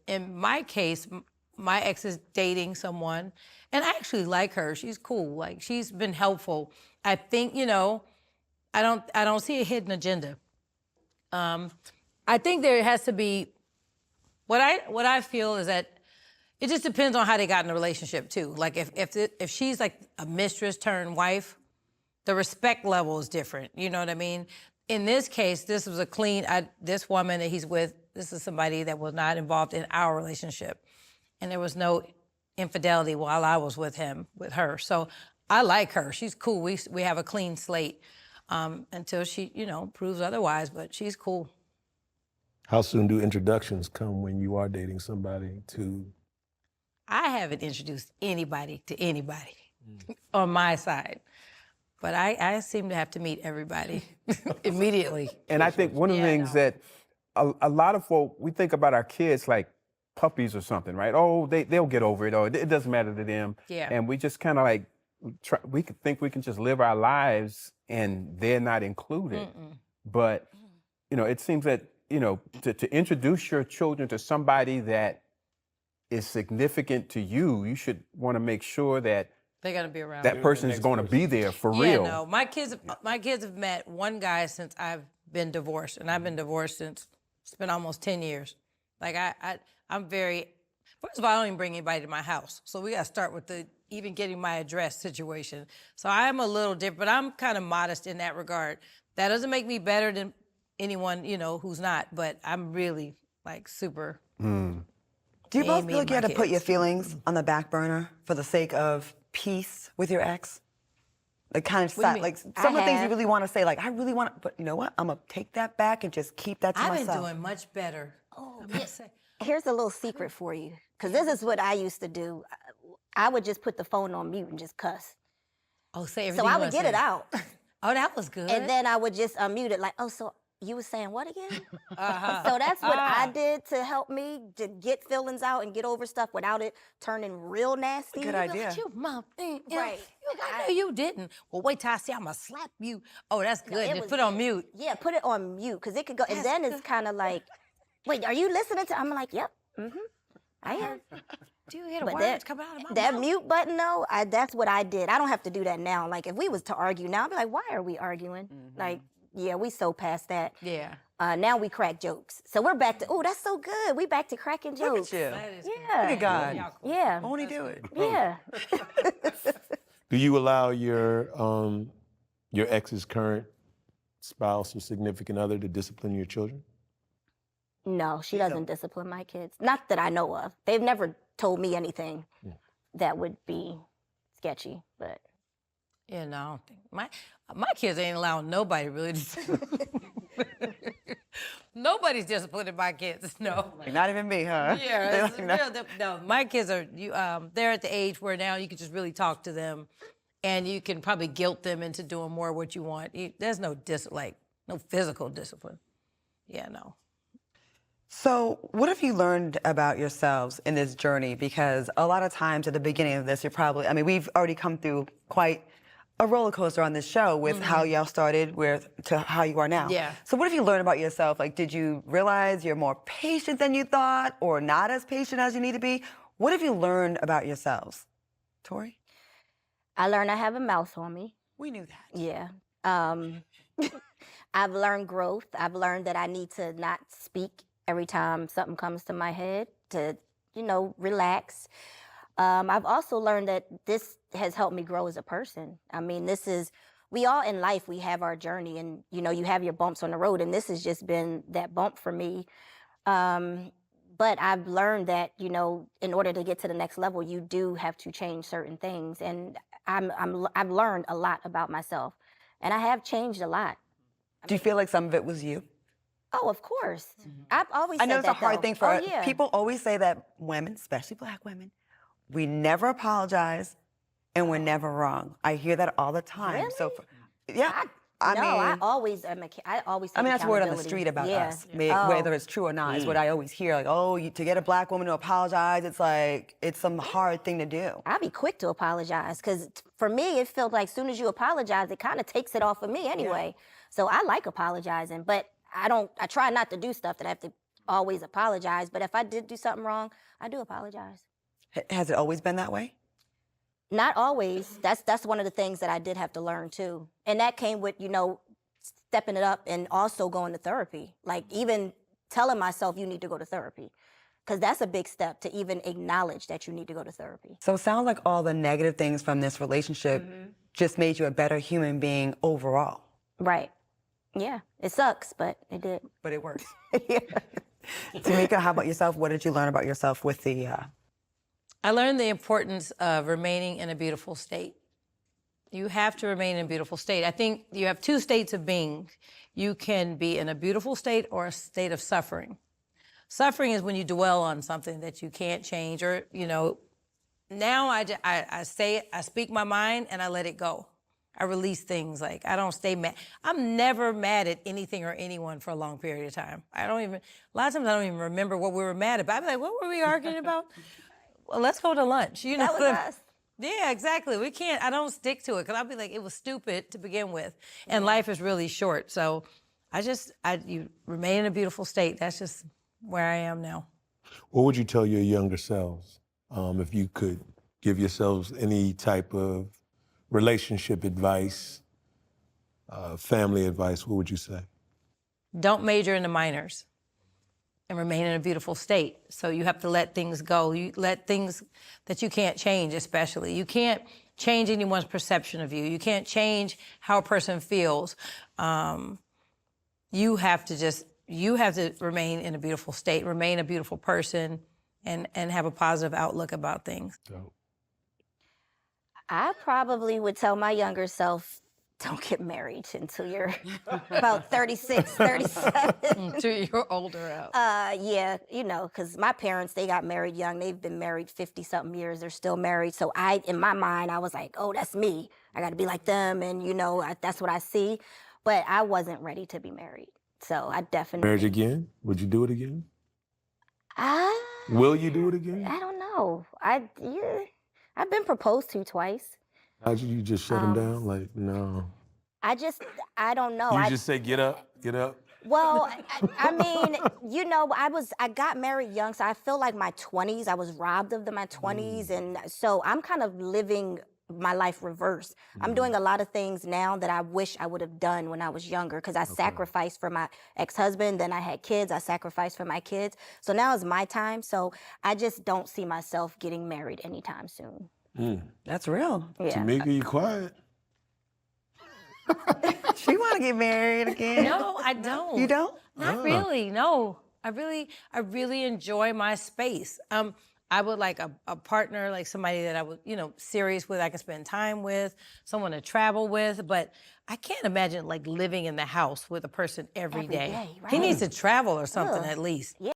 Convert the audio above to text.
in my case, my ex is dating someone, and I actually like her. She's cool. Like, she's been helpful. I think, you know, I don't see a hidden agenda. I think there has to be, what I feel is that it just depends on how they got in the relationship too. Like if she's like a mistress turned wife, the respect level is different. You know what I mean? In this case, this was a clean, this woman that he's with, this is somebody that was not involved in our relationship. And there was no infidelity while I was with her. So I like her. She's cool. We have a clean slate until she, you know, proves otherwise, but she's cool. How soon do introductions come when you are dating somebody to? I haven't introduced anybody to anybody on my side. But I seem to have to meet everybody immediately. And I think one of the things that a lot of folk, we think about our kids like puppies or something, right? Oh, they'll get over it, or it doesn't matter to them. Yeah. And we just kind of like, we think we can just live our lives and they're not included. But, you know, it seems that, you know, to introduce your children to somebody that is significant to you, you should want to make sure that they're gonna be around. That person is going to be there for real. Yeah, no, my kids have met one guy since I've been divorced, and I've been divorced since, it's been almost 10 years. Like I'm very, first of all, I don't even bring anybody to my house. So we gotta start with even getting my address situation. So I'm a little different, but I'm kind of modest in that regard. That doesn't make me better than anyone, you know, who's not, but I'm really like super. Do you both feel like you had to put your feelings on the back burner for the sake of peace with your ex? Like kind of like some of the things you really want to say, like I really want to, but you know what? I'm gonna take that back and just keep that to myself. I've been doing much better. Oh, here's a little secret for you, because this is what I used to do. I would just put the phone on mute and just cuss. Oh, say everything. So I would get it out. Oh, that was good. And then I would just unmute it, like, oh, so you were saying what again? So that's what I did to help me to get feelings out and get over stuff without it turning real nasty. Good idea. You mouth thing. Right. I know you didn't. Well, wait till I see I'm gonna slap you. Oh, that's good. Just put it on mute. Yeah, put it on mute, because it could go, and then it's kind of like, wait, are you listening to? I'm like, yep, I am. Do you hear the words coming out of my mouth? That mute button, though, that's what I did. I don't have to do that now. Like, if we was to argue now, I'd be like, why are we arguing? Like, yeah, we so past that. Yeah. Now we crack jokes. So we're back to, oh, that's so good. We back to cracking jokes. Look at you. Yeah. Look at God. Yeah. Won't he do it? Yeah. Do you allow your ex's current spouse or significant other to discipline your children? No, she doesn't discipline my kids. Not that I know of. They've never told me anything that would be sketchy, but. Yeah, no, I don't think. My kids ain't allowing nobody really to. Nobody's disciplining my kids, no. Not even me, huh? Yeah, it's real. No, my kids are, they're at the age where now you can just really talk to them, and you can probably guilt them into doing more what you want. There's no no physical discipline. Yeah, no. So what have you learned about yourselves in this journey? Because a lot of times at the beginning of this, you're probably, I mean, we've already come through quite a roller coaster on this show with how y'all started to how you are now. Yeah. So what have you learned about yourself? Like, did you realize you're more patient than you thought, or not as patient as you need to be? What have you learned about yourselves? Tori? I learned I have a mouth on me. We knew that. Yeah. I've learned growth. I've learned that I need to not speak every time something comes to my head, to, relax. I've also learned that this has helped me grow as a person. I mean, we all in life, we have our journey, and, you have your bumps on the road, and this has just been that bump for me. But I've learned that, in order to get to the next level, you do have to change certain things. And I've learned a lot about myself, and I have changed a lot. Do you feel like some of it was you? Oh, of course. I've always said I know it's a hard thing for yeah. people always say that women, especially Black women, we never apologize and we're never wrong. I hear that all the time. Really? So, I always take that's word on the street about us. Whether it's true or not is what I always hear. Like, to get a Black woman to apologize, it's like, it's some hard thing to do. I'll be quick to apologize, because for me, it feels like as soon as you apologize, it kind of takes it off of me anyway. Yeah. So I like apologizing, but I try not to do stuff that I have to always apologize, but if I did do something wrong, I do apologize. Has it always been that way? Not always. That's one of the things that I did have to learn too. And that came with, stepping it up and also going to therapy. Like even telling myself you need to go to therapy. Because that's a big step to even acknowledge that you need to go to therapy. So it sounds like all the negative things from this relationship just made you a better human being overall. Right. Yeah. It sucks, but it did. But it works. Yeah. Tameka, how about yourself? What did you learn about yourself with the... I learned the importance of remaining in a beautiful state. You have to remain in a beautiful state. I think you have two states of being. You can be in a beautiful state or a state of suffering. Suffering is when you dwell on something that you can't change, or, now I speak my mind and I let it go. I release things. Like, I don't stay mad. I'm never mad at anything or anyone for a long period of time. A lot of times I don't even remember what we were mad about. I'd be like, what were we arguing about? Well, let's go to lunch. That was us. Yeah, exactly. I don't stick to it because I'll be like, it was stupid to begin with. And life is really short. So you remain in a beautiful state. That's just where I am now. What would you tell your younger selves if you could give yourselves any type of relationship advice, family advice? What would you say? Don't major in the minors and remain in a beautiful state. So you have to let things go. You let things that you can't change, especially. You can't change anyone's perception of you. You can't change how a person feels. You have to remain in a beautiful state, remain a beautiful person, and have a positive outlook about things. Dope. I probably would tell my younger self, don't get married until you're about 36, 37. Until you're older out. Yeah, because my parents, they got married young. They've been married 50-something years. They're still married. So in my mind, I was like, oh, that's me. I got to be like them. And, that's what I see. But I wasn't ready to be married. So I definitely... Marriage again? Would you do it again? I Will you do it again? don't know. I've been proposed to twice. How'd you just shut him down? Like, no. I don't know. You just say, get up, get up? Well, I mean, I got married young, so I feel like my 20s, I was robbed of my 20s. And so I'm kind of living my life reverse. I'm doing a lot of things now that I wish I would have done when I was younger, because I sacrificed for my ex-husband, then I had kids, I sacrificed for my kids. So now is my time. So I just don't see myself getting married anytime soon. That's real. Yeah. Tameka, you quiet. She want to get married again. No, I don't. You don't? Not really, no. I really enjoy my space. I would like a partner, like somebody that I would, serious with, I can spend time with, someone to travel with, but I can't imagine like living in the house with a person every day. Every day, He right. needs to travel or something Ugh. at least. Yeah.